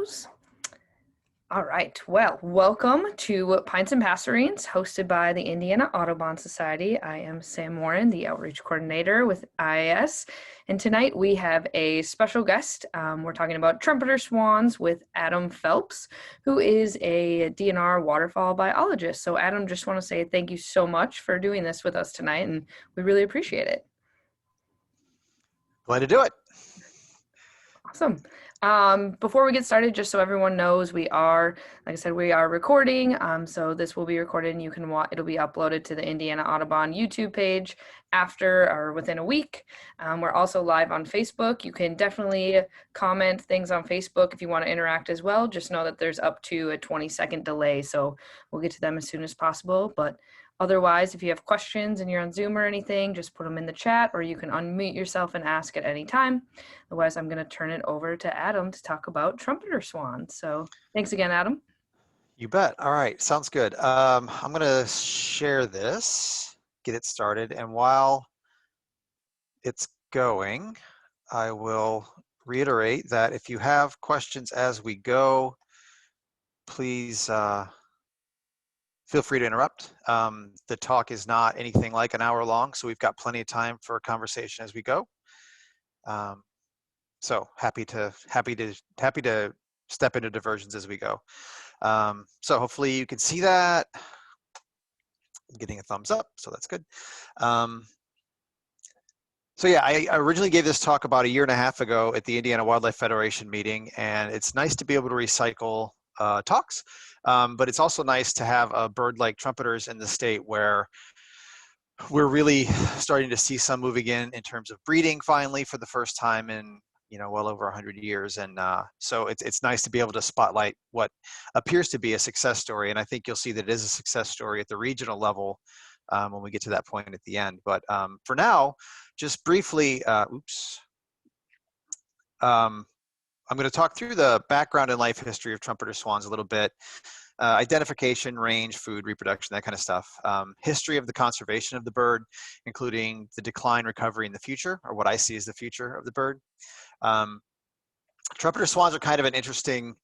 goes. All right, well, welcome to Pints and Passerines, hosted by the Indiana Audubon Society. I am Sam Warren, the Outreach Coordinator with IAS, and tonight we have a special guest. We're talking about Trumpeter Swans with Adam Phelps, who is a DNR Waterfowl Biologist. So Adam, just want to say thank you so much for doing this with us tonight, and we really appreciate it. Glad to do it. Awesome. Before we get started, just so everyone knows, we are, like I said, we are recording. So this will be recorded and you can watch, it'll be uploaded to the Indiana Audubon YouTube page after or within a week. We're also live on Facebook. You can definitely comment things on Facebook if you want to interact as well. Just know that there's up to a 20-second delay. So we'll get to them as soon as possible. But otherwise, if you have questions and you're on Zoom or anything, just put them in the chat, or you can unmute yourself and ask at any time. Otherwise, I'm going to turn it over to Adam to talk about Trumpeter Swans. So thanks again, Adam. You bet. All right, sounds good. I'm going to share this, get it started, and while it's going, I will reiterate that if you have questions as we go, please feel free to interrupt. The talk is not anything like an hour long, so we've got plenty of time for a conversation as we go. So happy to step into diversions as we go. So hopefully you can see that. I'm getting a thumbs up, so that's good. So yeah, I originally gave this talk about 1.5 years ago at the Indiana Wildlife Federation meeting, and it's nice to be able to recycle talks, but it's also nice to have a bird like trumpeters in the state where we're really starting to see some moving in terms of breeding finally for the first time in well over 100 years, and so it's nice to be able to spotlight what appears to be a success story, and I think you'll see that it is a success story at the regional level when we get to that point at the end. But for now, just briefly, I'm going to talk through the background and life history of trumpeter swans a little bit, identification, range, food, reproduction, that kind of stuff, history of the conservation of the bird, including the decline, recovery in the future, or what I see as the future of the bird. Trumpeter swans are kind of an interesting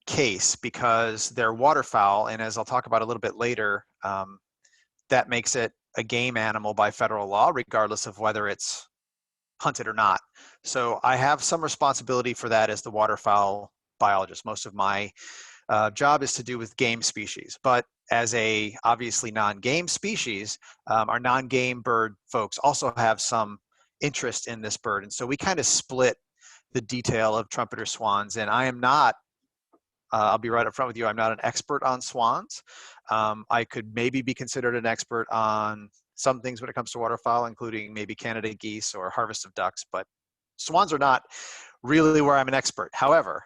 case because they're waterfowl, and as I'll talk about a little bit later, that makes it a game animal by federal law, regardless of whether it's hunted or not. So I have some responsibility for that as the waterfowl biologist. Most of my job is to do with game species, but as a obviously non-game species, our non-game bird folks also have some interest in this bird, and so we kind of split the detail of trumpeter swans. And I am not, I'll be right up front with you, I'm not an expert on swans. I could maybe be considered an expert on some things when it comes to waterfowl, including maybe Canada geese or harvest of ducks, but swans are not really where I'm an expert. However,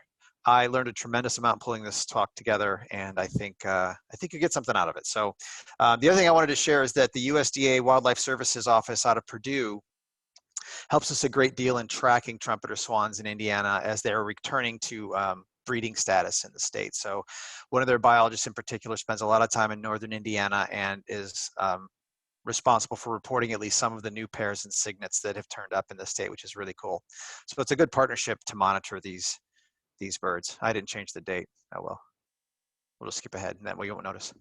I learned a tremendous amount pulling this talk together, and I think you get something out of it. So the other thing I wanted to share is that the USDA Wildlife Services Office out of Purdue helps us a great deal in tracking trumpeter swans in Indiana as they're returning to breeding status in the state. So one of their biologists in particular spends a lot of time in northern Indiana and is responsible for reporting at least some of the new pairs and cygnets that have turned up in the state, which is really cool. So it's a good partnership to monitor these birds. I didn't change the date. Oh well, we'll just skip ahead and that way you won't notice.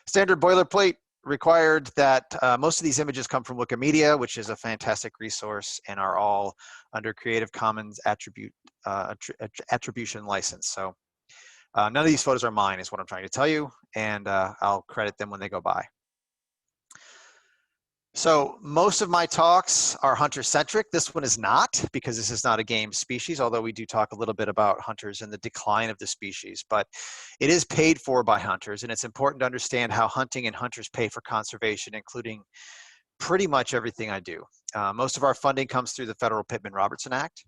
Standard boilerplate required that most of these images come from Wikimedia, which is a fantastic resource, and are all under Creative Commons attribution license. So none of these photos are mine is what I'm trying to tell you, and I'll credit them when they go by. So most of my talks are hunter-centric. This one is not, because this is not a game species, although we do talk a little bit about hunters and the decline of the species, but it is paid for by hunters, and it's important to understand how hunting and hunters pay for conservation, including pretty much everything I do. Most of our funding comes through the federal Pittman-Robertson Act.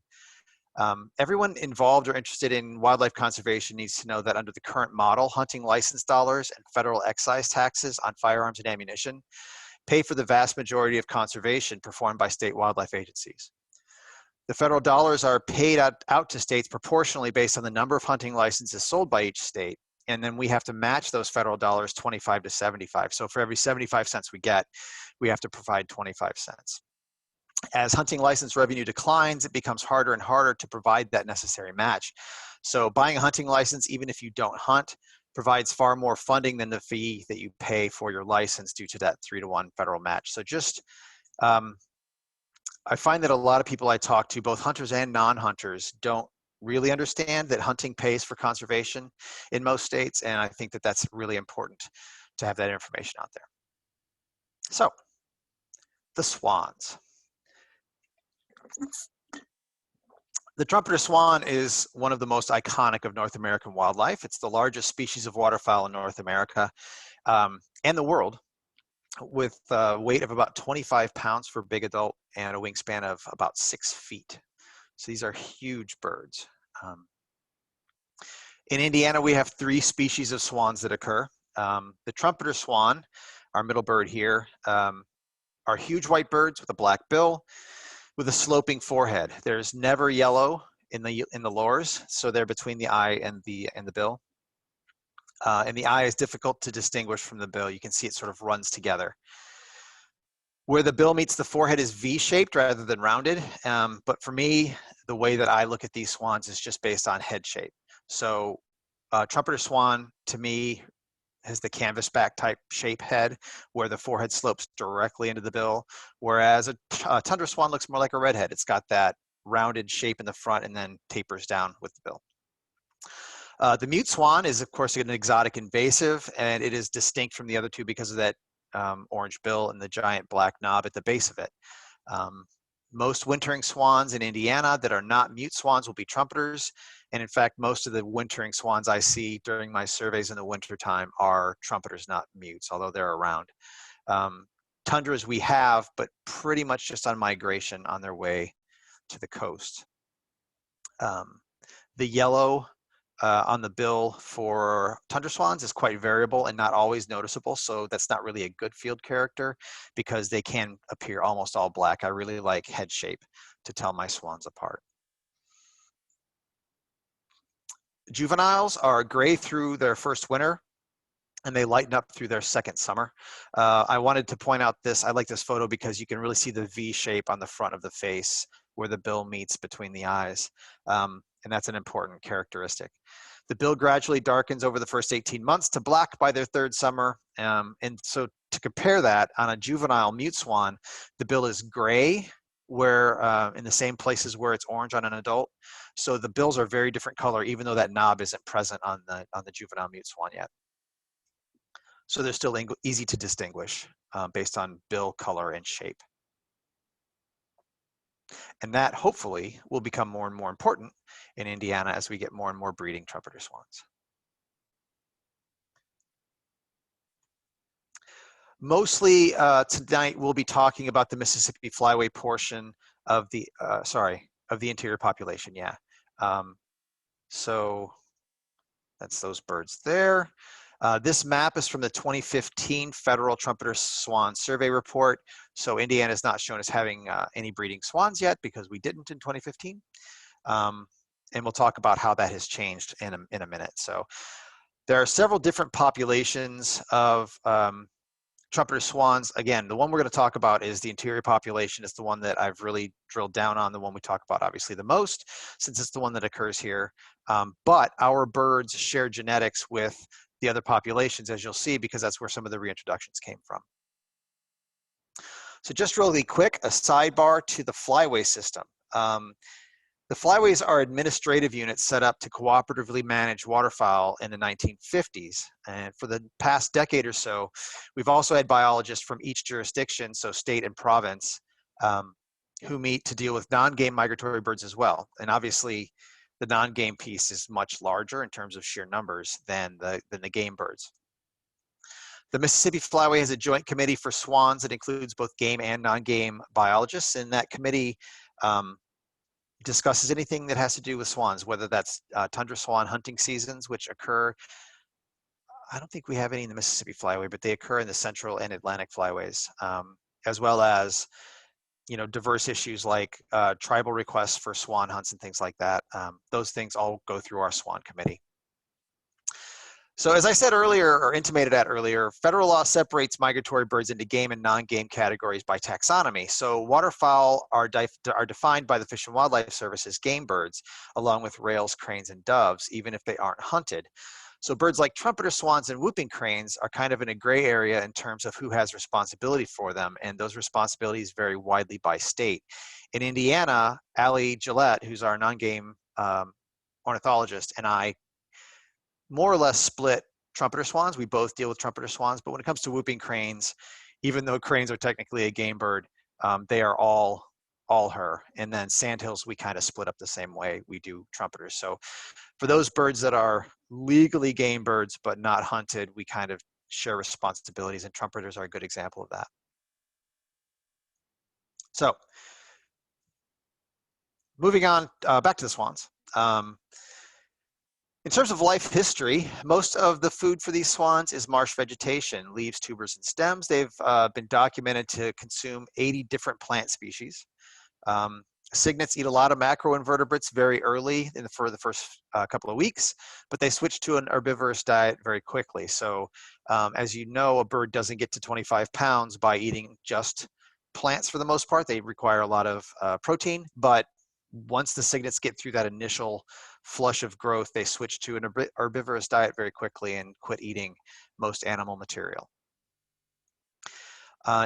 Everyone involved or interested in wildlife conservation needs to know that under the current model, hunting license dollars and federal excise taxes on firearms and ammunition pay for the vast majority of conservation performed by state wildlife agencies. The federal dollars are paid out to states proportionally based on the number of hunting licenses sold by each state, and then we have to match those federal dollars 25 to 75. So for every 75 cents we get, we have to provide 25 cents. As hunting license revenue declines, it becomes harder and harder to provide that necessary match. So buying a hunting license, even if you don't hunt, provides far more funding than the fee that you pay for your license due to that 3-to-1 federal match. So just, I find that a lot of people I talk to, both hunters and non-hunters, don't really understand that hunting pays for conservation in most states, and I think that that's really important to have that information out there. So, the swans. The trumpeter swan is one of the most iconic of North American wildlife. It's the largest species of waterfowl in North America and the world, with a weight of about 25 pounds for big adult and a wingspan of about 6 feet. So these are huge birds. In Indiana, we have 3 species of swans that occur. The trumpeter swan, our middle bird here, are huge white birds with a black bill, with a sloping forehead. There's never yellow in the lores, so they're between the eye and the bill. And the eye is difficult to distinguish from the bill. You can see it sort of runs together. Where the bill meets the forehead is V-shaped rather than rounded. But for me, the way that I look at these swans is just based on head shape. So trumpeter swan, to me, has the canvasback type shape head where the forehead slopes directly into the bill, whereas a tundra swan looks more like a redhead. It's got that rounded shape in the front and then tapers down with the bill. The mute swan is, of course, an exotic invasive, and it is distinct from the other two because of that orange bill and the giant black knob at the base of it. Most wintering swans in Indiana that are not mute swans will be trumpeters. And in fact, most of the wintering swans I see during my surveys in the wintertime are trumpeters, not mutes, although they're around. Tundras we have, but pretty much just on migration on their way to the coast. The yellow on the bill for tundra swans is quite variable and not always noticeable, so that's not really a good field character because they can appear almost all black. I really like head shape to tell my swans apart. Juveniles are gray through their first winter and they lighten up through their second summer. I wanted to point out this, I like this photo because you can really see the V shape on the front of the face where the bill meets between the eyes. And that's an important characteristic. The bill gradually darkens over the first 18 months to black by their third summer. And so to compare that, on a juvenile mute swan, the bill is gray where in the same places where it's orange on an adult. So the bills are very different color, even though that knob isn't present on the juvenile mute swan yet. So they're still easy to distinguish based on bill color and shape. And that hopefully will become more and more important in Indiana as we get more and more breeding trumpeter swans. Mostly tonight we'll be talking about the Mississippi Flyway portion of the, of the interior population, yeah. So that's those birds there. This map is from the 2015 Federal Trumpeter Swan Survey Report. So Indiana is not shown as having any breeding swans yet because we didn't in 2015. And we'll talk about how that has changed in a minute. So there are several different populations of trumpeter swans. Again, the one we're going to talk about is the interior population. It's the one that I've really drilled down on, the one we talk about obviously the most, since it's the one that occurs here. But our birds share genetics with the other populations, as you'll see, because that's where some of the reintroductions came from. So just really quick, a sidebar to the Flyway system. The Flyways are administrative units set up to cooperatively manage waterfowl in the 1950s. And for the past decade or so, we've also had biologists from each jurisdiction, so state and province, who meet to deal with non-game migratory birds as well. And obviously, the non-game piece is much larger in terms of sheer numbers than the game birds. The Mississippi Flyway has a joint committee for swans that includes both game and non-game biologists, and that committee discusses anything that has to do with swans, whether that's tundra swan hunting seasons, which occur, I don't think we have any in the Mississippi Flyway, but they occur in the Central and Atlantic Flyways, as well as diverse issues like tribal requests for swan hunts and things like that. Those things all go through our swan committee. So as I said earlier, or intimated at earlier, federal law separates migratory birds into game and non-game categories by taxonomy. So waterfowl are defined by the Fish and Wildlife Service as game birds, along with rails, cranes, and doves, even if they aren't hunted. So birds like trumpeter swans and whooping cranes are kind of in a gray area in terms of who has responsibility for them, and those responsibilities vary widely by state. In Indiana, Allie Gillette, who's our non-game ornithologist, and I more or less split trumpeter swans. We both deal with trumpeter swans, but when it comes to whooping cranes, even though cranes are technically a game bird, they are all her. And then sandhills, we kind of split up the same way we do trumpeters. So for those birds that are legally game birds but not hunted, we kind of share responsibilities, and trumpeters are a good example of that. So moving on, back to the swans. In terms of life history, most of the food for these swans is marsh vegetation, leaves, tubers, and stems. They've been documented to consume 80 different plant species. Cygnets eat a lot of macroinvertebrates very early for the first couple of weeks, but they switch to an herbivorous diet very quickly. So as you know, a bird doesn't get to 25 pounds by eating just plants for the most part. They require a lot of protein, but once the cygnets get through that initial flush of growth, they switch to an herbivorous diet very quickly and quit eating most animal material.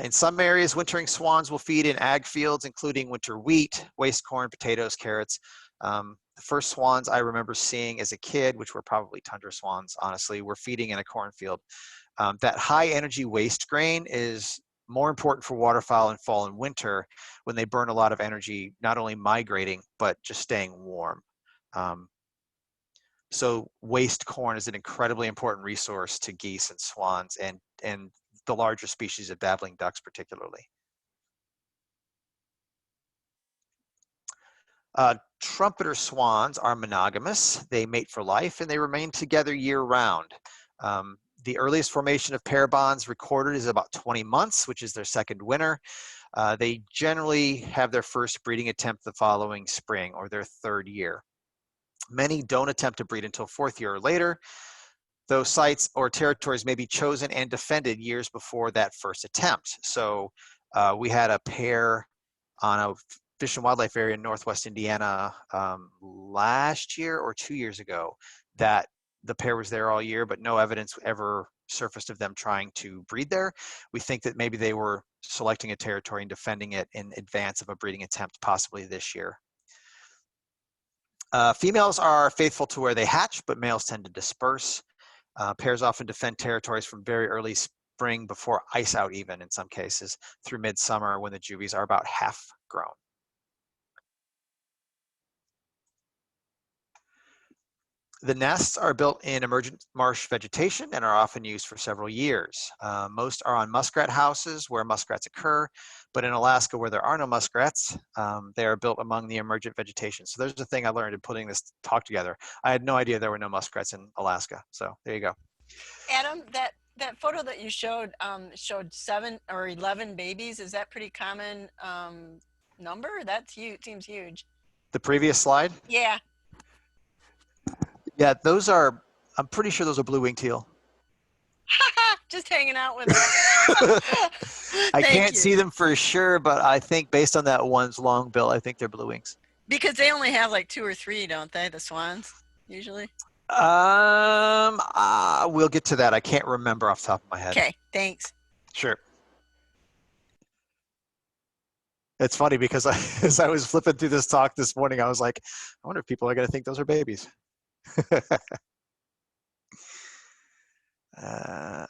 In some areas, wintering swans will feed in ag fields, including winter wheat, waste corn, potatoes, carrots. The first swans I remember seeing as a kid, which were probably tundra swans, honestly, were feeding in a cornfield. That high energy waste grain is more important for waterfowl in fall and winter when they burn a lot of energy, not only migrating, but just staying warm. So waste corn is an incredibly important resource to geese and swans and the larger species of babbling ducks particularly. Trumpeter swans are monogamous. They mate for life and they remain together year-round. The earliest formation of pair bonds recorded is about 20 months, which is their second winter. They generally have their first breeding attempt the following spring or their third year. Many don't attempt to breed until fourth year or later, though sites or territories may be chosen and defended years before that first attempt. So we had a pair on a fish and wildlife area in Northwest Indiana last year or 2 years ago that the pair was there all year, but no evidence ever surfaced of them trying to breed there. We think that maybe they were selecting a territory and defending it in advance of a breeding attempt, possibly this year. Females are faithful to where they hatch, but males tend to disperse. Pairs often defend territories from very early spring before ice out even in some cases through midsummer when the juvies are about half grown. The nests are built in emergent marsh vegetation and are often used for several years. Most are on muskrat houses where muskrats occur, but in Alaska where there are no muskrats, they are built among the emergent vegetation. So there's the thing I learned in putting this talk together. I had no idea there were no muskrats in Alaska. So there you go. Adam, that photo that you showed showed 7 or 11 babies. Is that pretty common number? That's huge. Seems huge. The previous slide? Yeah. Yeah, those are, I'm pretty sure those are blue-winged teal. Just hanging out with them. I can't see them for sure, but I think based on that one's long bill, I think they're blue wings. Because they only have like 2 or 3, don't they? The swans, usually. We'll get to that. I can't remember off the top of my head. Okay, thanks. Sure. It's funny because as I was flipping through this talk this morning, I was like, I wonder if people are going to think those are babies.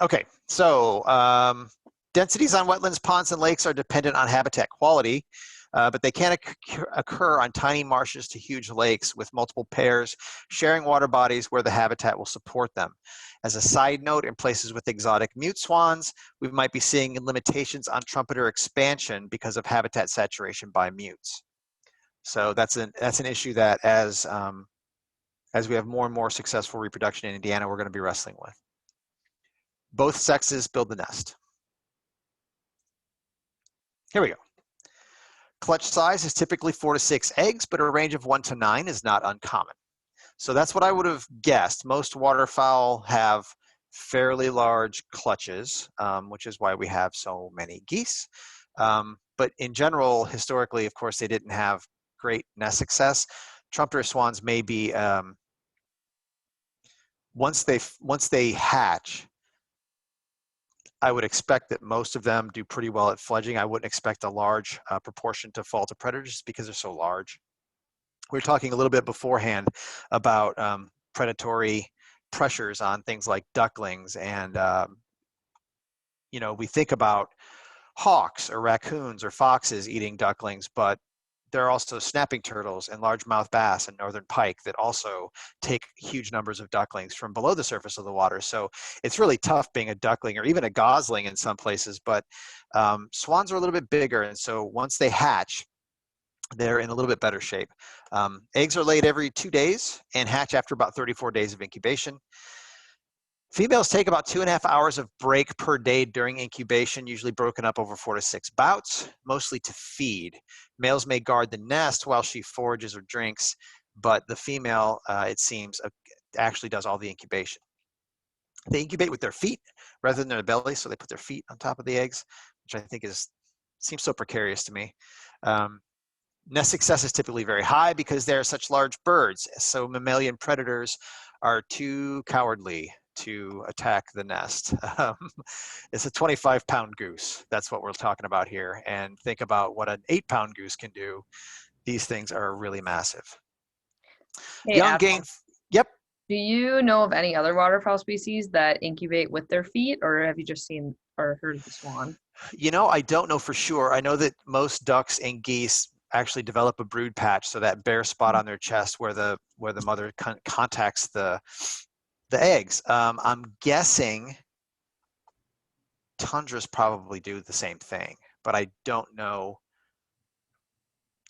Okay, so densities on wetlands, ponds, and lakes are dependent on habitat quality, but they can occur on tiny marshes to huge lakes with multiple pairs sharing water bodies where the habitat will support them. As a side note, in places with exotic mute swans, we might be seeing limitations on trumpeter expansion because of habitat saturation by mutes. So that's an issue that as we have more and more successful reproduction in Indiana, we're going to be wrestling with. Both sexes build the nest. Here we go. Clutch size is typically 4 to 6 eggs, but a range of 1 to 9 is not uncommon. So that's what I would have guessed. Most waterfowl have fairly large clutches, which is why we have so many geese. But in general, historically, of course, they didn't have great nest success. Trumpeter swans may be, once they hatch, I would expect that most of them do pretty well at fledging. I wouldn't expect a large proportion to fall to predators just because they're so large. We were talking a little bit beforehand about predatory pressures on things like ducklings, and we think about hawks or raccoons or foxes eating ducklings, but there are also snapping turtles and largemouth bass and northern pike that also take huge numbers of ducklings from below the surface of the water. So it's really tough being a duckling or even a gosling in some places, but swans are a little bit bigger, and so once they hatch, they're in a little bit better shape. Eggs are laid every 2 days and hatch after about 34 days of incubation. Females take about 2.5 hours of break per day during incubation, usually broken up over 4 to 6 bouts, mostly to feed. Males may guard the nest while she forages or drinks, but the female, it seems, actually does all the incubation. They incubate with their feet rather than their belly, so they put their feet on top of the eggs, which I think seems so precarious to me. Nest success is typically very high because they're such large birds, so mammalian predators are too cowardly to attack the nest. It's a 25-pound goose. That's what we're talking about here. And think about what an 8-pound goose can do. These things are really massive. Hey, Young Adam, game. Yep. do you know of any other waterfowl species that incubate with their feet, or have you just seen or heard of the swan? I don't know for sure. I know that most ducks and geese actually develop a brood patch, so that bare spot on their chest where the mother contacts the eggs. I'm guessing tundras probably do the same thing, but I don't know.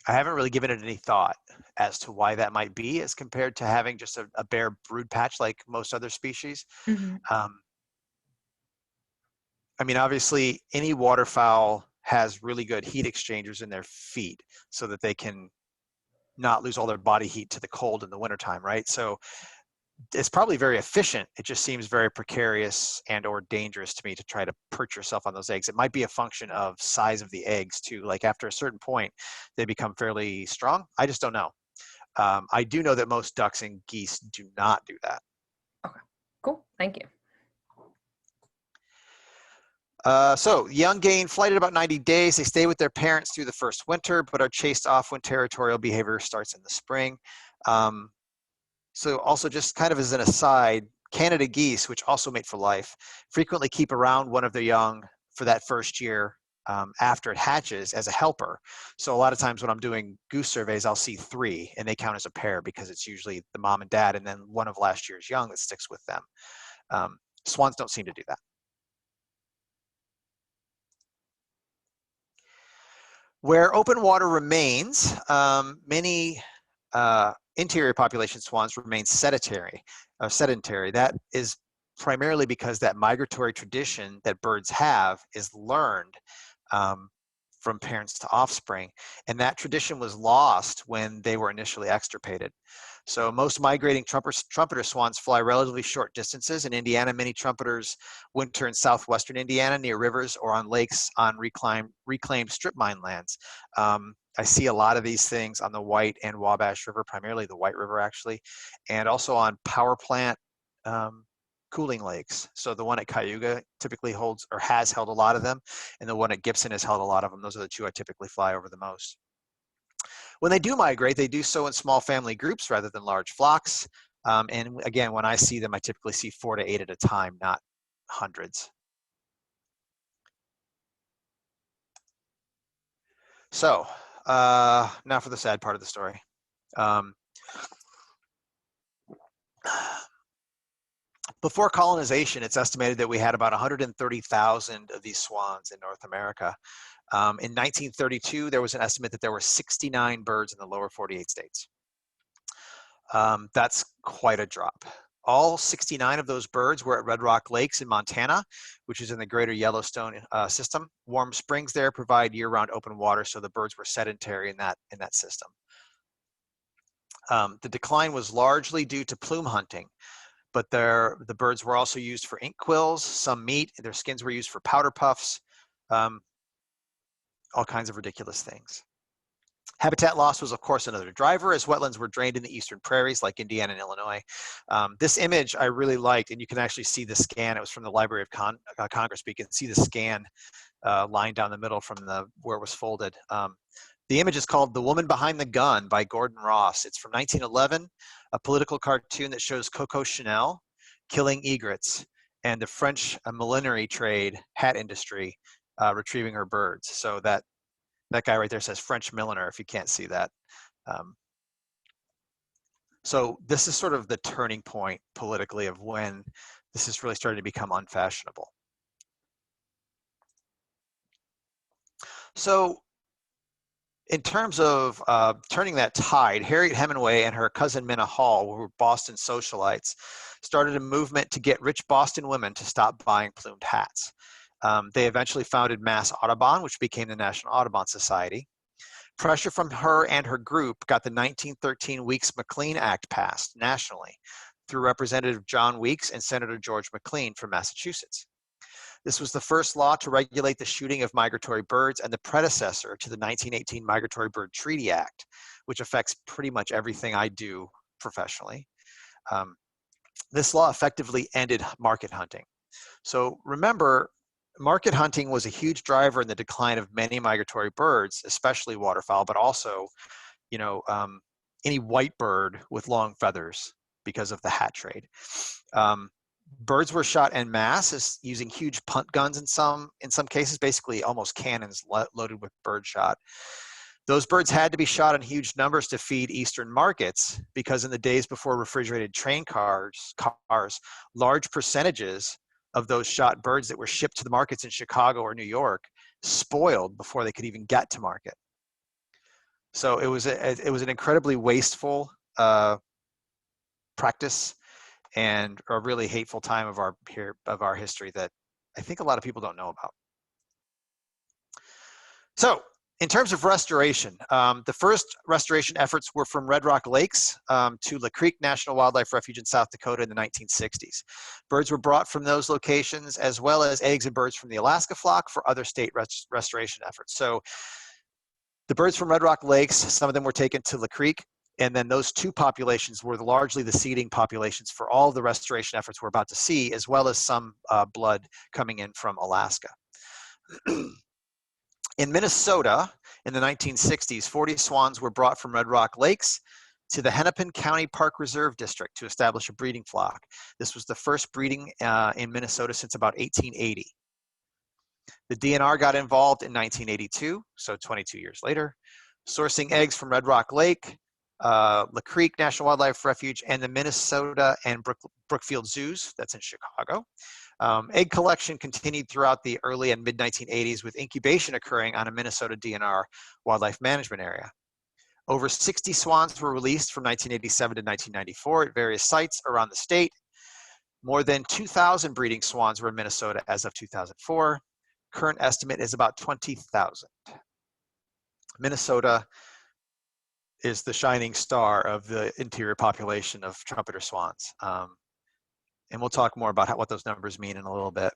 I haven't really given it any thought as to why that might be as compared to having just a bare brood patch like most other species. Mm-hmm. I mean, obviously, any waterfowl has really good heat exchangers in their feet so that they can not lose all their body heat to the cold in the wintertime, right? So it's probably very efficient. It just seems very precarious and or dangerous to me to try to perch yourself on those eggs. It might be a function of size of the eggs too. Like after a certain point, they become fairly strong. I just don't know. I do know that most ducks and geese do not do that. Okay, cool. Thank you. So young gain flight at about 90 days. They stay with their parents through the first winter, but are chased off when territorial behavior starts in the spring. So also just kind of as an aside, Canada geese, which also mate for life, frequently keep around one of their young for that first year after it hatches as a helper. So a lot of times when I'm doing goose surveys, I'll see 3 and they count as a pair because it's usually the mom and dad and then one of last year's young that sticks with them. Swans don't seem to do that. Where open water remains, many interior population swans remain sedentary. That is primarily because that migratory tradition that birds have is learned from parents to offspring, and that tradition was lost when they were initially extirpated. So most migrating trumpeter swans fly relatively short distances. In Indiana, many trumpeters winter in southwestern Indiana near rivers or on lakes on reclaimed strip mine lands. I see a lot of these things on the White and Wabash River, primarily the White River actually, and also on power plant cooling lakes. So the one at Cayuga typically holds or has held a lot of them, and the one at Gibson has held a lot of them. Those are the 2 I typically fly over the most. When they do migrate, they do so in small family groups rather than large flocks. And again, when I see them, I typically see 4 to 8 at a time, not hundreds. So now for the sad part of the story. Before colonization, it's estimated that we had about 130,000 of these swans in North America. In 1932, there was an estimate that there were 69 birds in the lower 48 states. That's quite a drop. All 69 of those birds were at Red Rock Lakes in Montana, which is in the greater Yellowstone system. Warm springs there provide year-round open water, so the birds were sedentary in that system. The decline was largely due to plume hunting, but the birds were also used for ink quills, some meat, their skins were used for powder puffs, all kinds of ridiculous things. Habitat loss was, of course, another driver, as wetlands were drained in the eastern prairies like Indiana and Illinois. This image I really liked, and you can actually see the scan. It was from the Library of Congress, but you can see the scan line down the middle from where it was folded. The image is called "The Woman Behind the Gun" by Gordon Ross. It's from 1911, a political cartoon that shows Coco Chanel killing egrets and the French millinery trade hat industry retrieving her birds. So that guy right there says French milliner, if you can't see that. So this is sort of the turning point politically of when this is really starting to become unfashionable. So in terms of turning that tide, Harriet Hemingway and her cousin Minna Hall, who were Boston socialites, started a movement to get rich Boston women to stop buying plumed hats. They eventually founded Mass Audubon, which became the National Audubon Society. Pressure from her and her group got the 1913 Weeks-McLean Act passed nationally through Representative John Weeks and Senator George McLean from Massachusetts. This was the first law to regulate the shooting of migratory birds and the predecessor to the 1918 Migratory Bird Treaty Act, which affects pretty much everything I do professionally. This law effectively ended market hunting. So remember, market hunting was a huge driver in the decline of many migratory birds, especially waterfowl, but also, any white bird with long feathers because of the hat trade. Birds were shot en masse using huge punt guns in some cases, basically almost cannons loaded with bird shot. Those birds had to be shot in huge numbers to feed Eastern markets because in the days before refrigerated train cars, large percentages of those shot birds that were shipped to the markets in Chicago or New York spoiled before they could even get to market. So it was an incredibly wasteful practice and a really hateful time of our history that I think a lot of people don't know about. So in terms of restoration, the first restoration efforts were from Red Rock Lakes to La Creek National Wildlife Refuge in South Dakota in the 1960s. Birds were brought from those locations, as well as eggs and birds from the Alaska flock for other state restoration efforts. So the birds from Red Rock Lakes, some of them were taken to La Creek, and then those two populations were largely the seeding populations for all of the restoration efforts we're about to see, as well as some blood coming in from Alaska. In Minnesota, in the 1960s, 40 swans were brought from Red Rock Lakes to the Hennepin County Park Reserve District to establish a breeding flock. This was the first breeding in Minnesota since about 1880. The DNR got involved in 1982, so 22 years later, sourcing eggs from Red Rock Lake, La Creek National Wildlife Refuge, and the Minnesota and Brookfield Zoos, that's in Chicago. Egg collection continued throughout the early and mid-1980s with incubation occurring on a Minnesota DNR wildlife management area. Over 60 swans were released from 1987 to 1994 at various sites around the state. More than 2,000 breeding swans were in Minnesota as of 2004. Current estimate is about 20,000. Minnesota is the shining star of the interior population of trumpeter swans. And we'll talk more about what those numbers mean in a little bit.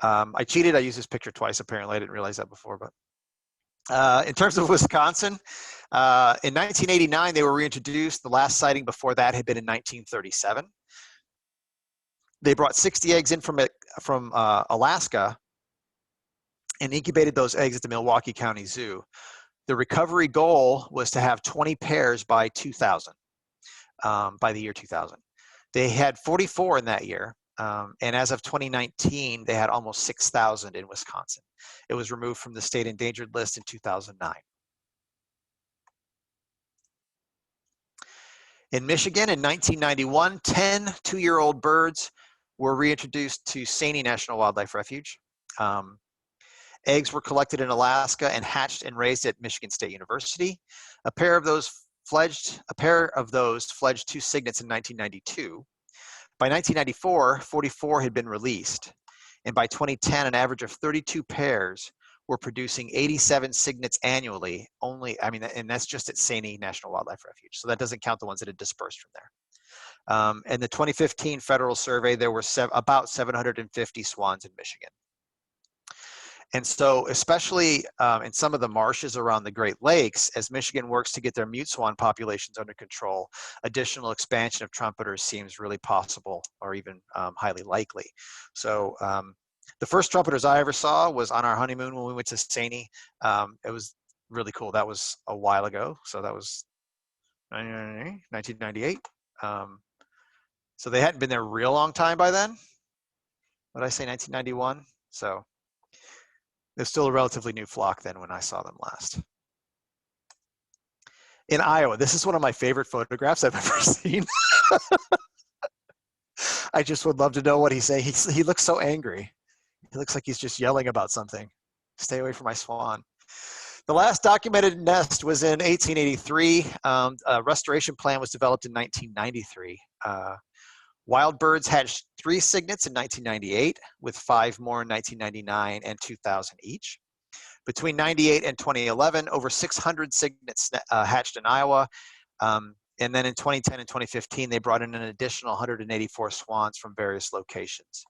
I cheated, I used this picture twice apparently, I didn't realize that before, but in terms of Wisconsin, in 1989 they were reintroduced. The last sighting before that had been in 1937. They brought 60 eggs in from Alaska and incubated those eggs at the Milwaukee County Zoo. The recovery goal was to have 20 pairs by 2000, by the year 2000. They had 44 in that year, and as of 2019, they had almost 6,000 in Wisconsin. It was removed from the state endangered list in 2009. In Michigan, in 1991, 10 two-year-old birds were reintroduced to Saney National Wildlife Refuge. Eggs were collected in Alaska and hatched and raised at Michigan State University. A pair of those fledged 2 cygnets in 1992. By 1994, 44 had been released. And by 2010, an average of 32 pairs were producing 87 cygnets annually. And that's just at Saney National Wildlife Refuge. So that doesn't count the ones that had dispersed from there. In the 2015 federal survey, there were about 750 swans in Michigan. And so, especially in some of the marshes around the Great Lakes, as Michigan works to get their mute swan populations under control, additional expansion of trumpeters seems really possible, or even highly likely. So the first trumpeters I ever saw was on our honeymoon when we went to Saney. It was really cool. That was a while ago. So that was 1998. So they hadn't been there a real long time by then. What did I say, 1991? So they're still a relatively new flock then when I saw them last. In Iowa, this is one of my favorite photographs I've ever seen. I just would love to know what he's saying. He looks so angry. He looks like he's just yelling about something. Stay away from my swan. The last documented nest was in 1883. A restoration plan was developed in 1993. Wild birds hatched 3 cygnets in 1998, with 5 more in 1999 and 2000 each. Between 98 and 2011, over 600 cygnets hatched in Iowa. And then in 2010 and 2015, they brought in an additional 184 swans from various locations.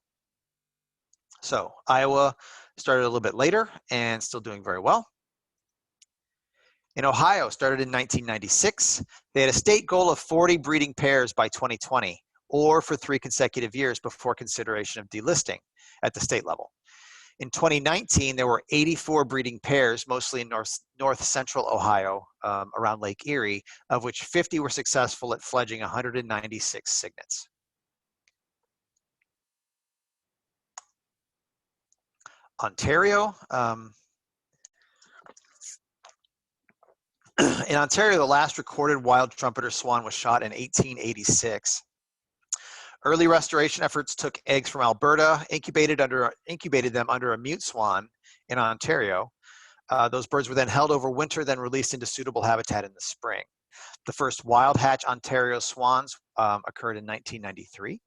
So Iowa started a little bit later and still doing very well. In Ohio, started in 1996. They had a state goal of 40 breeding pairs by 2020, or for 3 consecutive years before consideration of delisting at the state level. In 2019, there were 84 breeding pairs, mostly in north central Ohio, around Lake Erie, of which 50 were successful at fledging 196 cygnets. Ontario. In Ontario, the last recorded wild trumpeter swan was shot in 1886. Early restoration efforts took eggs from Alberta, incubated them under a mute swan in Ontario. Those birds were then held over winter, then released into suitable habitat in the spring. The first wild hatch Ontario swans occurred in 1993.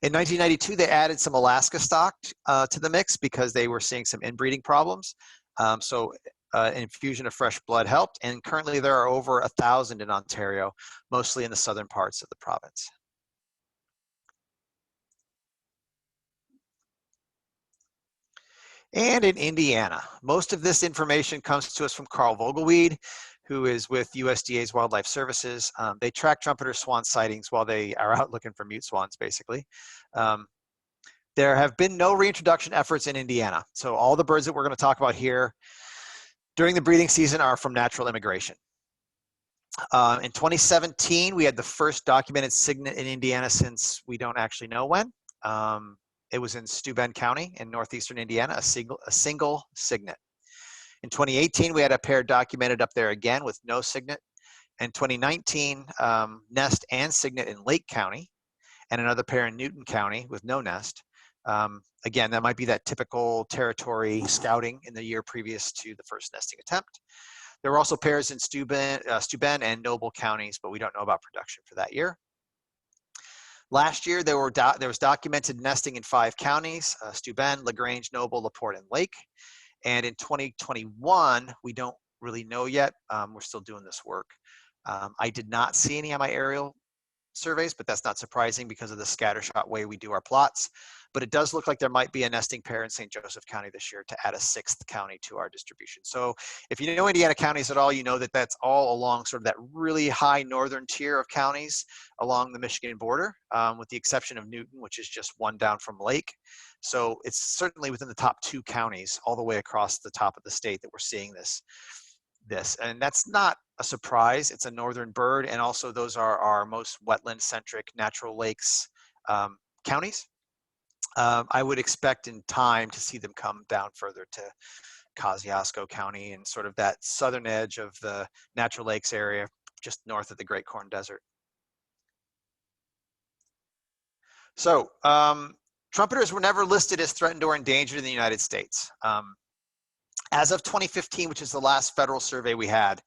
In 1992, they added some Alaska stock to the mix because they were seeing some inbreeding problems. An infusion of fresh blood helped, and currently there are over 1,000 in Ontario, mostly in the southern parts of the province. And in Indiana, most of this information comes to us from Carl Vogelweed, who is with USDA's Wildlife Services. They track trumpeter swan sightings while they are out looking for mute swans, basically. There have been no reintroduction efforts in Indiana. So all the birds that we're going to talk about here during the breeding season are from natural immigration. In 2017, we had the first documented cygnet in Indiana since we don't actually know when. It was in Steuben County in northeastern Indiana, a single cygnet. In 2018, we had a pair documented up there again with no cygnet. In 2019, nest and cygnet in Lake County, and another pair in Newton County with no nest. Again, that might be that typical territory scouting in the year previous to the first nesting attempt. There were also pairs in Steuben and Noble counties, but we don't know about production for that year. Last year, there was documented nesting in 5 counties, Steuben, LaGrange, Noble, LaPorte, and Lake. And in 2021, we don't really know yet. We're still doing this work. I did not see any on my aerial surveys, but that's not surprising because of the scattershot way we do our plots. But it does look like there might be a nesting pair in St. Joseph County this year to add a 6th county to our distribution. So if you know Indiana counties at all, you know that that's all along sort of that really high northern tier of counties along the Michigan border, with the exception of Newton, which is just 1 down from Lake. So it's certainly within the top 2 counties all the way across the top of the state that we're seeing this. And that's not a surprise. It's a northern bird, and also those are our most wetland-centric natural lakes counties. I would expect in time to see them come down further to Kosciuszko County and sort of that southern edge of the natural lakes area, just north of the Great Corn Desert. So trumpeters were never listed as threatened or endangered in the United States. As of 2015, which is the last federal survey we had,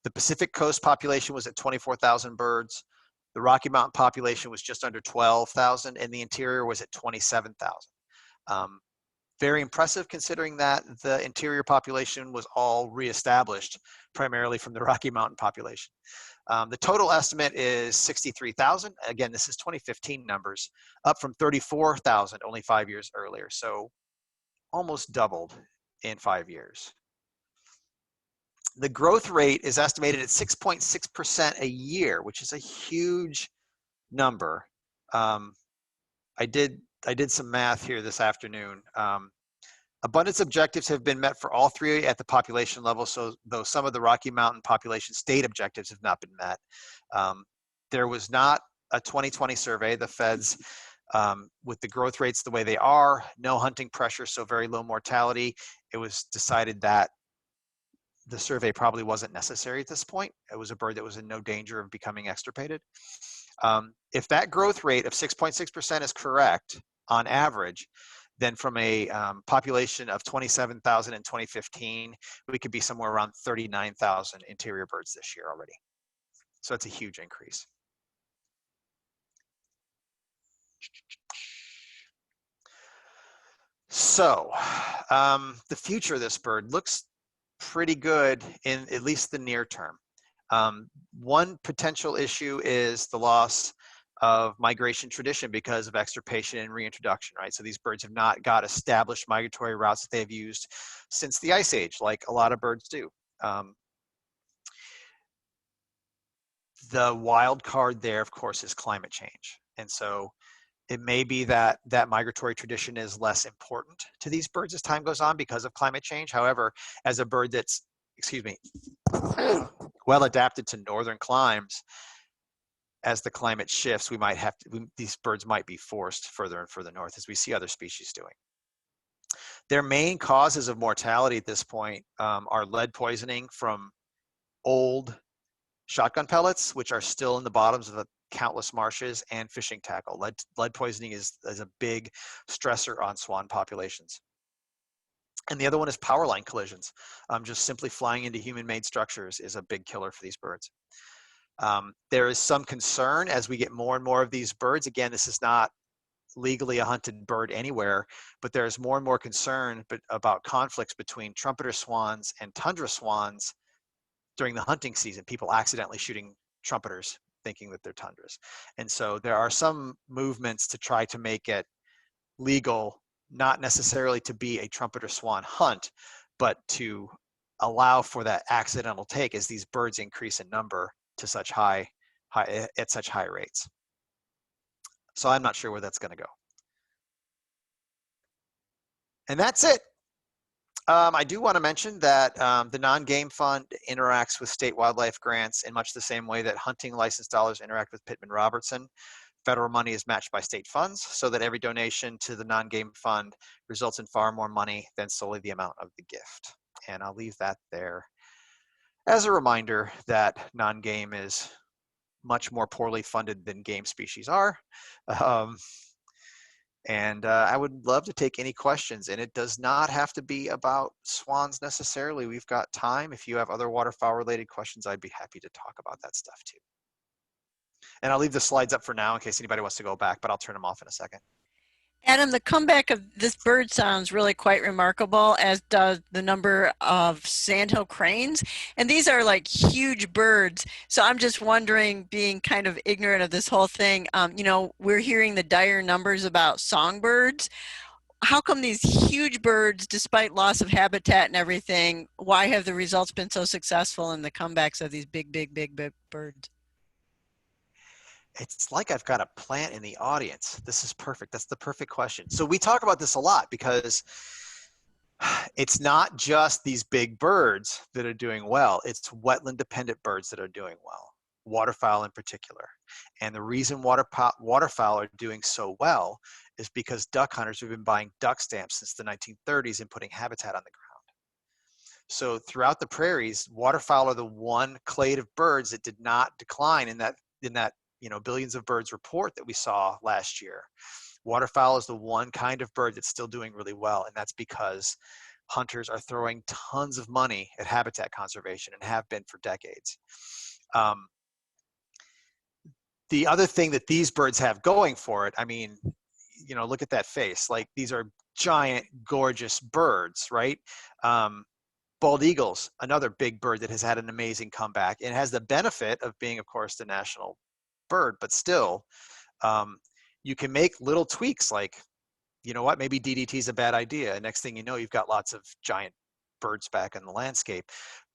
the Pacific Coast population was at 24,000 birds. The Rocky Mountain population was just under 12,000, and the interior was at 27,000. very impressive considering that the interior population was all reestablished primarily from the Rocky Mountain population. The total estimate is 63,000. Again, this is 2015 numbers, up from 34,000 only 5 years earlier. So almost doubled in 5 years. The growth rate is estimated at 6.6% a year, which is a huge number. I did some math here this afternoon. Abundance objectives have been met for all three at the population level, so though some of the Rocky Mountain population state objectives have not been met. There was not a 2020 survey. The feds, with the growth rates the way they are, no hunting pressure, so very low mortality, it was decided that the survey probably wasn't necessary at this point. It was a bird that was in no danger of becoming extirpated. If that growth rate of 6.6% is correct on average, then from a population of 27,000 in 2015, we could be somewhere around 39,000 interior birds this year already. So it's a huge increase. So the future of this bird looks pretty good in at least the near term. One potential issue is the loss of migration tradition because of extirpation and reintroduction, right? So these birds have not got established migratory routes that they've used since the Ice Age, like a lot of birds do. The wild card there, of course, is climate change. And so it may be that that migratory tradition is less important to these birds as time goes on because of climate change. However, as a bird that's, excuse me, well adapted to northern climes, as the climate shifts, we might have to, these birds might be forced further and further north, as we see other species doing. Their main causes of mortality at this point are lead poisoning from old shotgun pellets, which are still in the bottoms of the countless marshes, and fishing tackle. Lead poisoning is a big stressor on swan populations. And the other one is power line collisions. Just simply flying into human-made structures is a big killer for these birds. There is some concern as we get more and more of these birds. Again, this is not legally a hunted bird anywhere, but there's more and more concern about conflicts between trumpeter swans and tundra swans during the hunting season, people accidentally shooting trumpeters thinking that they're tundras. And so there are some movements to try to make it legal, not necessarily to be a trumpeter swan hunt, but to allow for that accidental take as these birds increase in number to such high rates. So I'm not sure where that's going to go. And that's it. I do want to mention that the non-game fund interacts with state wildlife grants in much the same way that hunting license dollars interact with Pittman-Robertson. Federal money is matched by state funds, so that every donation to the non-game fund results in far more money than solely the amount of the gift. And I'll leave that there as a reminder that non-game is much more poorly funded than game species are. I would love to take any questions, and it does not have to be about swans necessarily. We've got time. If you have other waterfowl related questions, I'd be happy to talk about that stuff too. And I'll leave the slides up for now in case anybody wants to go back, but I'll turn them off in a second. Adam, the comeback of this bird sounds really quite remarkable, as does the number of sandhill cranes. And these are like huge birds. So I'm just wondering, being kind of ignorant of this whole thing, you know, we're hearing the dire numbers about songbirds. How come these huge birds, despite loss of habitat and everything, why have the results been so successful in the comebacks of these big birds? It's like I've got a plant in the audience. This is perfect. That's the perfect question. So we talk about this a lot because it's not just these big birds that are doing well. It's wetland dependent birds that are doing well, waterfowl in particular. And the reason waterfowl are doing so well is because duck hunters have been buying duck stamps since the 1930s and putting habitat on the ground. So throughout the prairies, waterfowl are the one clade of birds that did not decline in that billions of birds report that we saw last year. Waterfowl is the one kind of bird that's still doing really well, and that's because hunters are throwing tons of money at habitat conservation and have been for decades. The other thing that these birds have going for it, I mean, you know, look at that face. Like, these are giant, gorgeous birds, right? Bald eagles, another big bird that has had an amazing comeback. It has the benefit of being, of course, the national bird, but still, you can make little tweaks like, you know what, maybe DDT is a bad idea. Next thing you know, you've got lots of giant birds back in the landscape.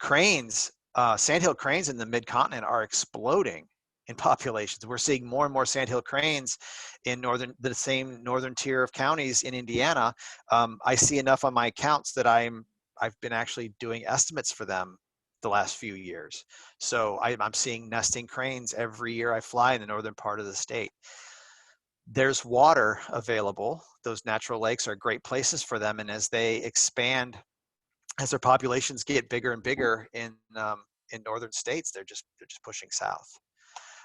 Cranes, sandhill cranes in the mid-continent are exploding in populations. We're seeing more and more sandhill cranes in the same northern tier of counties in Indiana. I see enough on my accounts that I've been actually doing estimates for them the last few years. So I'm seeing nesting cranes every year I fly in the northern part of the state. There's water available. Those natural lakes are great places for them. And as they expand, as their populations get bigger and bigger in northern states, they're just pushing south.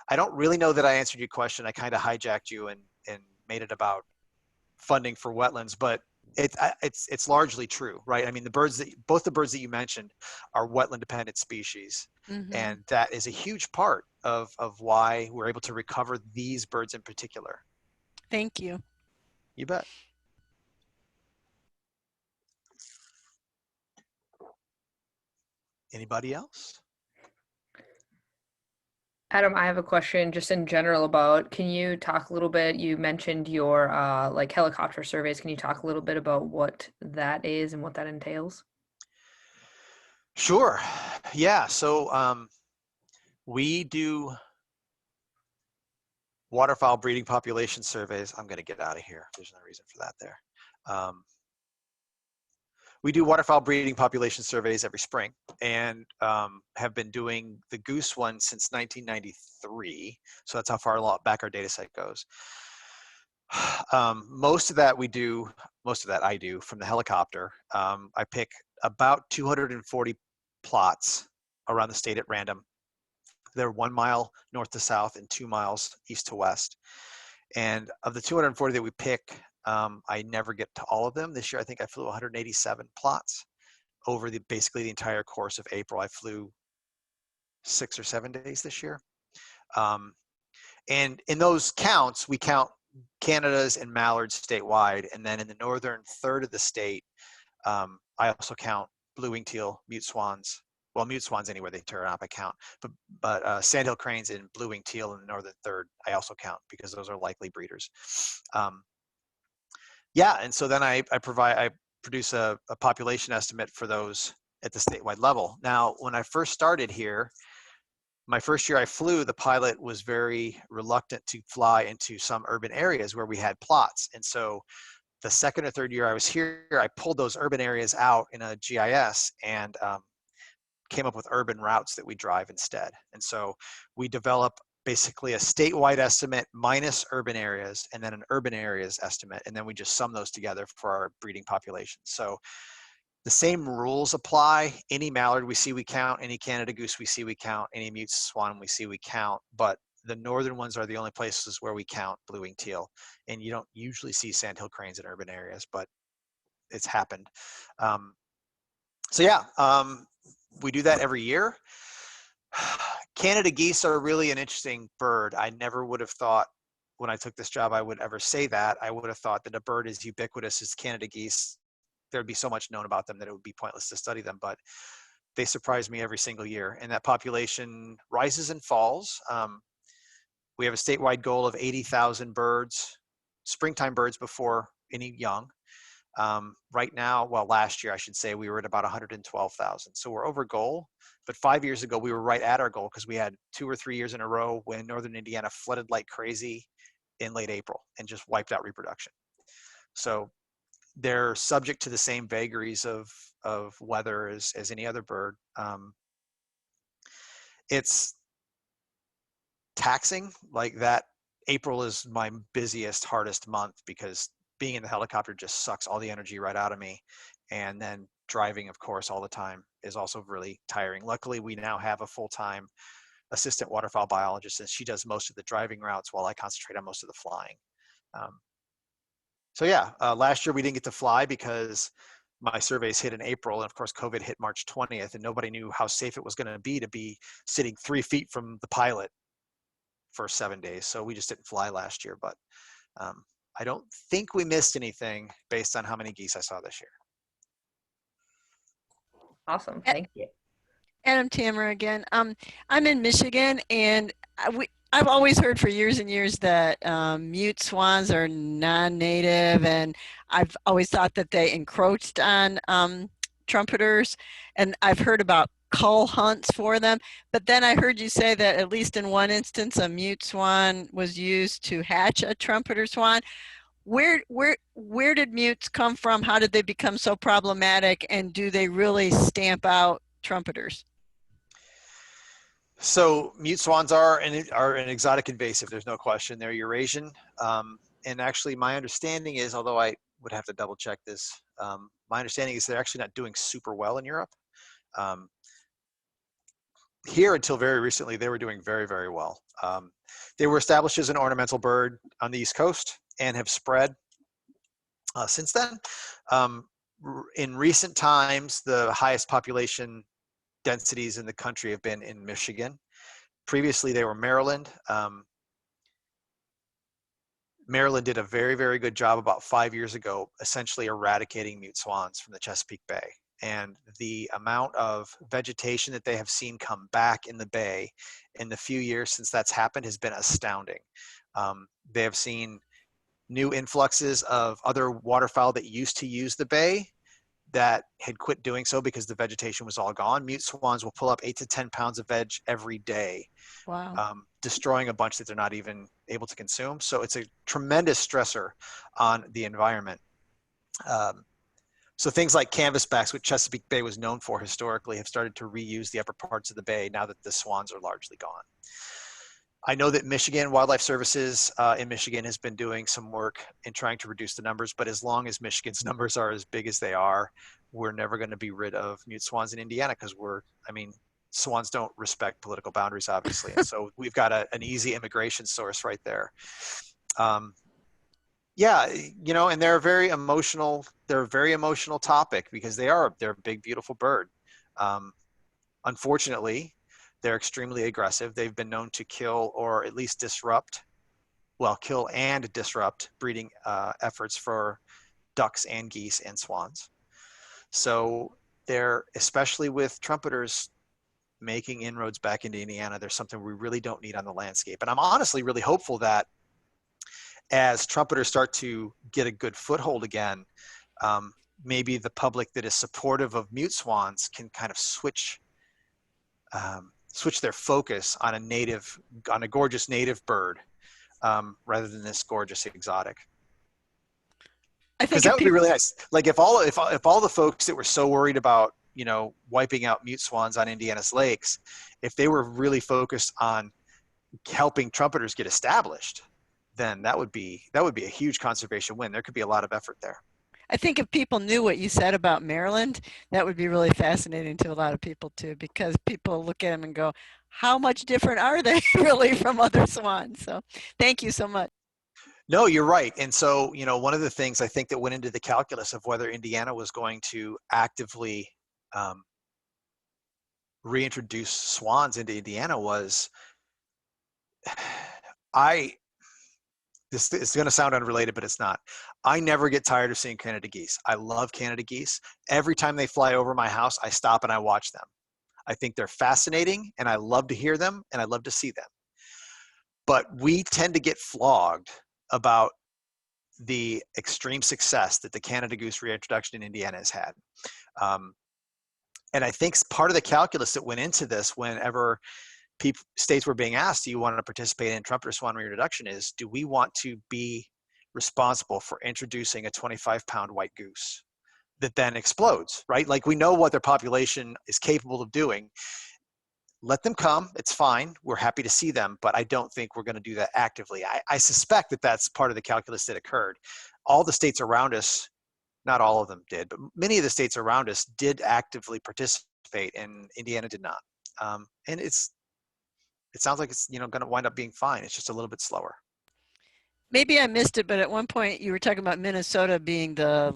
I don't really know that I answered your question. I kind of hijacked you and made it about funding for wetlands, but it's largely true, right? I mean, both the birds that you mentioned are wetland dependent species. Mm-hmm. And that is a huge part of why we're able to recover these birds in particular. Thank you. You bet. Anybody else? Adam, I have a question just in general about, can you talk a little bit, you mentioned your like helicopter surveys. Can you talk a little bit about what that is and what that entails? Sure. Yeah. So we do waterfowl breeding population surveys. I'm going to get out of here. There's no reason for that there. We do waterfowl breeding population surveys every spring and have been doing the goose one since 1993. So that's how far back our data set goes. Most of that I do from the helicopter. I pick about 240 plots around the state at random. They're 1 mile north to south and 2 miles east to west. And of the 240 that we pick, I never get to all of them. This year, I think I flew 187 plots over basically the entire course of April. I flew 6 or 7 days this year. And in those counts, we count Canada's and mallards statewide. And then in the northern third of the state, I also count Bluewinged Teal, mute swans. Well, mute swans anywhere they turn up, I count. But sandhill cranes and Bluewinged Teal in the northern third, I also count because those are likely breeders. Yeah, and so then I produce a population estimate for those at the statewide level. Now, when I first started here, my first year I flew, the pilot was very reluctant to fly into some urban areas where we had plots. And so the second or third year I was here, I pulled those urban areas out in a GIS and came up with urban routes that we drive instead. And so we develop basically a statewide estimate minus urban areas and then an urban areas estimate. And then we just sum those together for our breeding population. So the same rules apply. Any mallard we see, we count. Any Canada goose we see, we count. Any mute swan we see, we count. But the northern ones are the only places where we count Bluewinged Teal. And you don't usually see sandhill cranes in urban areas, but it's happened. So yeah, we do that every year. Canada geese are really an interesting bird. I never would have thought when I took this job I would ever say that. I would have thought that a bird as ubiquitous as Canada geese, there'd be so much known about them that it would be pointless to study them, but they surprise me every single year. And that population rises and falls. We have a statewide goal of 80,000 birds, springtime birds before any young. Right now, well, last year, I should say, we were at about 112,000. So we're over goal. But 5 years ago, we were right at our goal because we had 2 or 3 years in a row when northern Indiana flooded like crazy in late April and just wiped out reproduction. So they're subject to the same vagaries of weather as any other bird. It's taxing. Like that, April is my busiest, hardest month because being in the helicopter just sucks all the energy right out of me. And then driving, of course, all the time is also really tiring. Luckily, we now have a full-time assistant waterfowl biologist, and she does most of the driving routes while I concentrate on most of the flying. So yeah, last year we didn't get to fly because my surveys hit in April, and of course COVID hit March 20th, and nobody knew how safe it was going to be sitting 3 feet from the pilot for 7 days. So we just didn't fly last year, but I don't think we missed anything based on how many geese I saw this year. Awesome. Thank you. Adam Tamara again. I'm in Michigan, and I've always heard for years and years that mute swans are non-native, and I've always thought that they encroached on trumpeters, and I've heard about cull hunts for them. But then I heard you say that at least in one instance, a mute swan was used to hatch a trumpeter swan. Where did mutes come from? How did they become so problematic, and do they really stamp out trumpeters? So mute swans are an exotic invasive. There's no question. They're Eurasian. And actually my understanding is, although I would have to double check this, my understanding is they're actually not doing super well in Europe. Here until very recently, they were doing very, very well. They were established as an ornamental bird on the East Coast and have spread since then. In recent times, the highest population densities in the country have been in Michigan. Previously, they were Maryland. Maryland did a very, very good job about 5 years ago, essentially eradicating mute swans from the Chesapeake Bay. And the amount of vegetation that they have seen come back in the bay in the few years since that's happened has been astounding. They have seen new influxes of other waterfowl that used to use the bay that had quit doing so because the vegetation was all gone. Mute swans will pull up 8 to 10 pounds of veg every day. Wow. Destroying a bunch that they're not even able to consume. So it's a tremendous stressor on the environment. So things like canvasbacks, which Chesapeake Bay was known for historically, have started to reuse the upper parts of the bay now that the swans are largely gone. I know that Michigan Wildlife Services in Michigan has been doing some work in trying to reduce the numbers, but as long as Michigan's numbers are as big as they are, we're never going to be rid of mute swans in Indiana because swans don't respect political boundaries, obviously. And so we've got an easy immigration source right there. Yeah, and they're a very emotional topic because they're a big, beautiful bird. Unfortunately, they're extremely aggressive. They've been known to kill or at least kill and disrupt breeding efforts for ducks and geese and swans. So they're, especially with trumpeters making inroads back into Indiana, there's something we really don't need on the landscape. And I'm honestly really hopeful that as trumpeters start to get a good foothold again, maybe the public that is supportive of mute swans can kind of switch their focus on a gorgeous native bird rather than this gorgeous exotic. Because that would be really nice. Like if all the folks that were so worried about wiping out mute swans on Indiana's lakes, if they were really focused on helping trumpeters get established, then that would be a huge conservation win. There could be a lot of effort there. I think if people knew what you said about Maryland, that would be really fascinating to a lot of people too, because people look at them and go, how much different are they really from other swans? So thank you so much. No, you're right. And so, one of the things I think that went into the calculus of whether Indiana was going to actively reintroduce swans into Indiana was, this is going to sound unrelated, but it's not. I never get tired of seeing Canada geese. I love Canada geese. Every time they fly over my house, I stop and I watch them. I think they're fascinating and I love to hear them and I love to see them. But we tend to get flogged about the extreme success that the Canada goose reintroduction in Indiana has had. And I think part of the calculus that went into this whenever states were being asked, do you want to participate in trumpeter swan reintroduction, is, do we want to be responsible for introducing a 25-pound white goose that then explodes, right? Like, we know what their population is capable of doing. Let them come, it's fine, we're happy to see them, but I don't think we're going to do that actively. I suspect that that's part of the calculus that occurred. All the states around us, not all of them did, but many of the states around us did actively participate, and Indiana did not. And it sounds like it's going to wind up being fine. It's just a little bit slower. Maybe I missed it, but at one point you were talking about Minnesota being the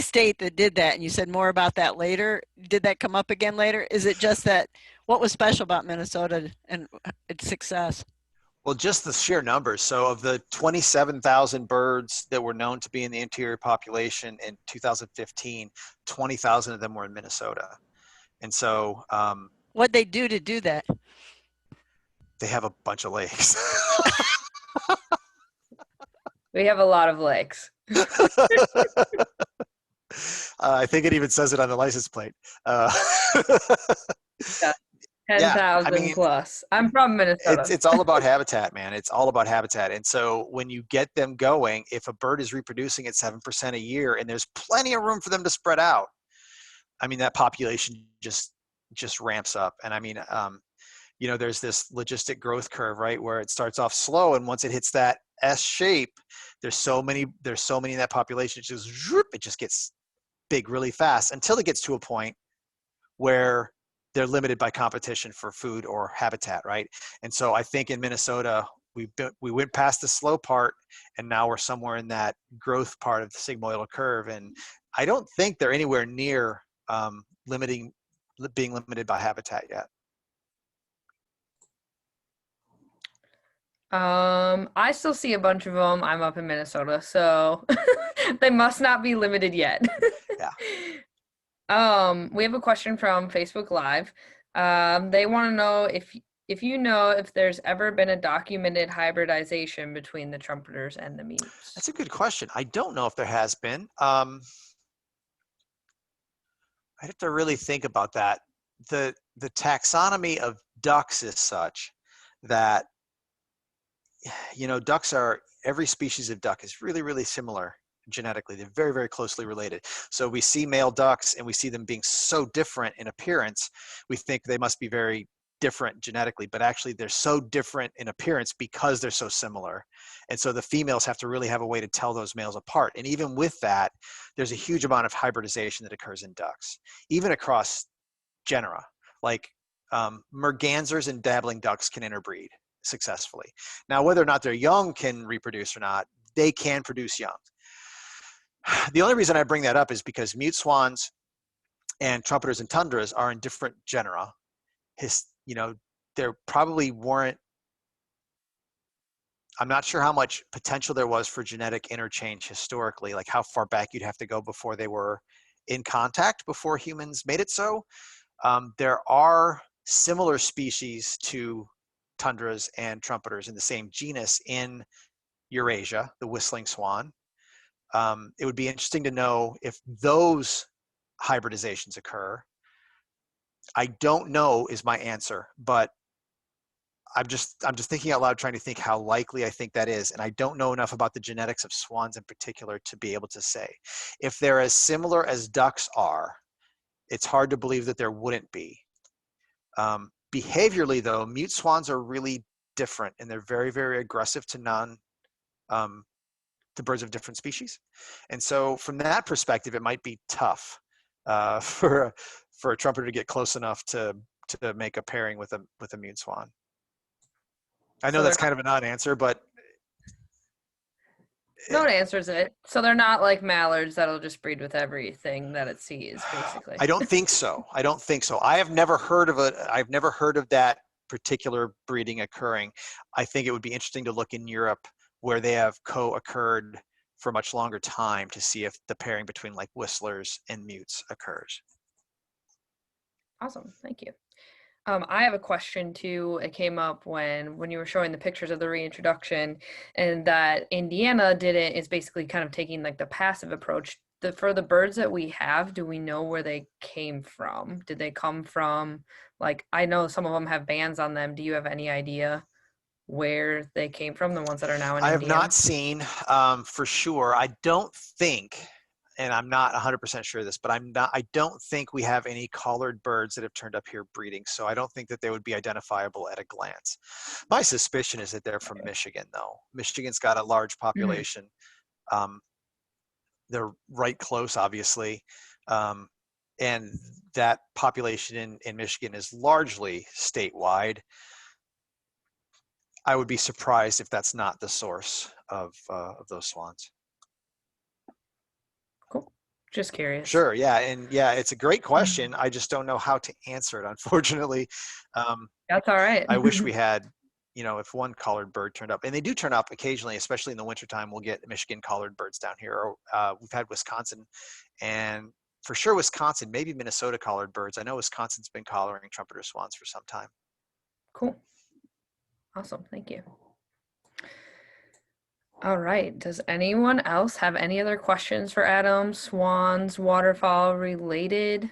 state that did that, and you said more about that later. Did that come up again later? Is it just that, what was special about Minnesota and its success? Well, just the sheer numbers. So of the 27,000 birds that were known to be in the interior population in 2015, 20,000 of them were in Minnesota. And so What'd they do to do that? they have a bunch of lakes. We have a lot of lakes. I think it even says it on the license plate. Yeah. 10,000 plus. I'm from Minnesota. It's all about habitat, man. It's all about habitat. And so when you get them going, if a bird is reproducing at 7% a year and there's plenty of room for them to spread out, I mean, that population just ramps up. And I mean, you know, there's this logistic growth curve, right, where it starts off slow, and once it hits that S shape, there's so many in that population, it just gets big really fast until it gets to a point where they're limited by competition for food or habitat, right? And so I think in Minnesota, we went past the slow part, and now we're somewhere in that growth part of the sigmoidal curve. And I don't think they're anywhere near being limited by habitat yet. I still see a bunch of them. I'm up in Minnesota, so they must not be limited yet. Yeah. We have a question from Facebook Live. They want to know if you know if there's ever been a documented hybridization between the trumpeters and the mutes. That's a good question. I don't know if there has been. I'd have to really think about that. The taxonomy of ducks is such that, you know, every species of duck is really, really similar genetically. They're very, very closely related. So we see male ducks and we see them being so different in appearance. We think they must be very different genetically, but actually they're so different in appearance because they're so similar. And so the females have to really have a way to tell those males apart. And even with that, there's a huge amount of hybridization that occurs in ducks, even across genera. Like mergansers and dabbling ducks can interbreed successfully. Now, whether or not their young can reproduce or not, they can produce young. The only reason I bring that up is because mute swans and trumpeters and tundras are in different genera. You know, there probably weren't, I'm not sure how much potential there was for genetic interchange historically, like how far back you'd have to go before they were in contact, before humans made it so. There are similar species to tundras and trumpeters in the same genus in Eurasia, the whistling swan. It would be interesting to know if those hybridizations occur. I don't know is my answer, but I'm just thinking out loud, trying to think how likely I think that is. And I don't know enough about the genetics of swans in particular to be able to say. If they're as similar as ducks are, it's hard to believe that there wouldn't be. Behaviorally though, mute swans are really different, and they're very, very aggressive to to birds of different species. And so from that perspective, it might be tough for a trumpeter to get close enough to make a pairing with a mute swan. I know So that's kind of a non-answer, but no, it answers it. So they're not like mallards that'll just breed with everything that it sees, basically. I don't think so. I don't think so. I've never heard of that particular breeding occurring. I think it would be interesting to look in Europe where they have co-occurred for a much longer time to see if the pairing between like whistlers and mutes occurs. Awesome, thank you. I have a question too. It came up when you were showing the pictures of the reintroduction, and that Indiana did it is basically kind of taking like the passive approach. For the birds that we have, do we know where they came from? Did they come from, like, I know some of them have bands on them. Do you have any idea where they came from, the ones that are now in I have Indiana? not seen for sure. I don't think, and I'm not 100% sure of this, but I don't think we have any collared birds that have turned up here breeding. So I don't think that they would be identifiable at a glance. My suspicion is that they're from Michigan though. Michigan's got a large population. They're right close, obviously. And that population in Michigan is largely statewide. I would be surprised if that's not the source of those swans. Cool. Just curious. Sure. Yeah. And yeah, it's a great question. I just don't know how to answer it, unfortunately. That's all right. I wish we had, you know, if one collared bird turned up, and they do turn up occasionally, especially in the wintertime, we'll get Michigan collared birds down here. Or we've had Wisconsin, and for sure Wisconsin, maybe Minnesota collared birds. I know Wisconsin's been collaring trumpeter swans for some time. Cool. Awesome. Thank you. All right. Does anyone else have any other questions for Adam? Swans, waterfowl related?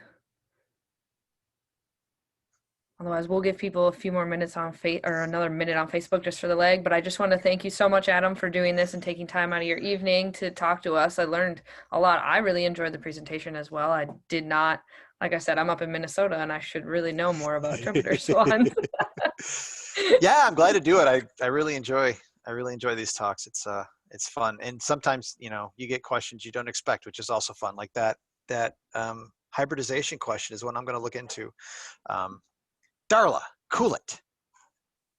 Otherwise, we'll give people a few more minutes on or another minute on Facebook just for the leg. But I just want to thank you so much, Adam, for doing this and taking time out of your evening to talk to us. I learned a lot. I really enjoyed the presentation as well. I did not, like I said, I'm up in Minnesota and I should really know more about trumpeter swans. Yeah, I'm glad to do it. I really enjoy these talks. It's fun, and sometimes, you know, you get questions you don't expect, which is also fun. Like that hybridization question is one I'm going to look into. Darla, cool it.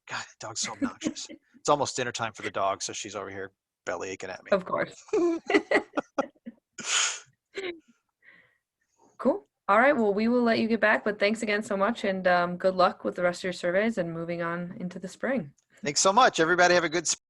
God, that dog's so obnoxious. It's almost dinner time for the dog, so she's over here belly aching at me. Of course. Cool. All right. Well, we will let you get back, but thanks again so much, and good luck with the rest of your surveys and moving on into the spring. Thanks so much. Everybody have a good spring.